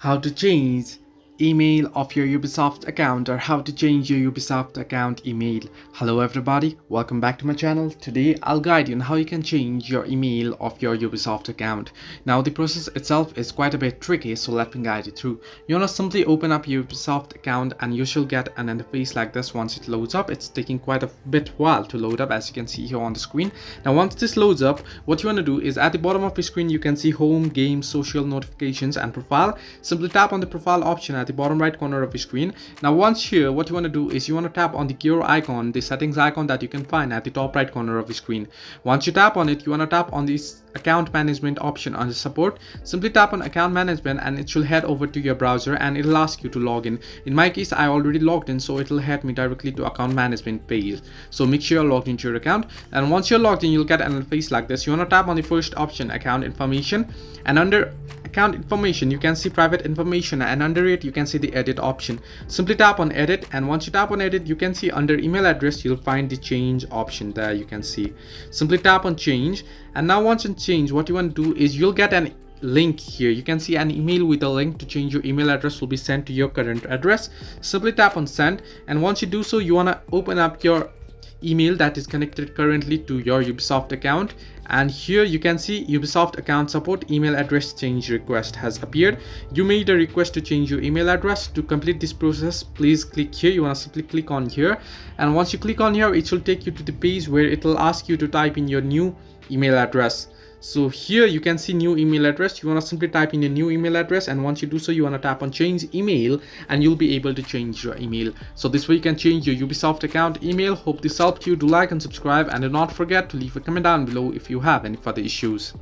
How to change email of your Ubisoft account, or how to change your Ubisoft account email. Hello everybody, welcome back to my channel. Today I'll guide you on how you can change your email of your Ubisoft account. Now the process itself is quite a bit tricky, so let me guide you through. You want to simply open up your Ubisoft account and you shall get an interface like this. Once it loads up, it's taking quite a bit while to load up, as you can see here on the screen. Now once this loads up, what you want to do is at the bottom of the screen you can see home, games, social, notifications and profile. Simply tap on the profile option at the bottom right corner of the screen. Now once here, what you want to do is you want to tap on the gear icon, the settings icon that you can find at the top right corner of the screen. Once you tap on it, you want to tap on this account management option under support. Simply tap on account management and it will head over to your browser and it'll ask you to log in. In my case, I already logged in, so it'll head me directly to account management page. So make sure you're logged into your account, and once you're logged in, you'll get an interface like this. You want to tap on the first option, account information, and under account information you can see private information, and under it you can see the edit option. Simply tap on edit, and once you tap on edit, you can see under email address you'll find the change option there. You can see, simply tap on change, and now once you change, what you want to do is you'll get an link here. You can see an email with a link to change your email address will be sent to your current address. Simply tap on send, and once you do so, you want to open up your email that is connected currently to your Ubisoft account, and here you can see Ubisoft account support email address change request has appeared. You made a request to change your email address. To complete this process, please click here. You want to simply click on here, and once you click on here, it will take you to the page where it will ask you to type in your new email address. So here you can see new email address. You want to simply type in your new email address, and once you do so, you want to tap on change email and you'll be able to change your email. So this way you can change your Ubisoft account email. Hope this helped you. Do like and subscribe, and do not forget to leave a comment down below if you have any further issues.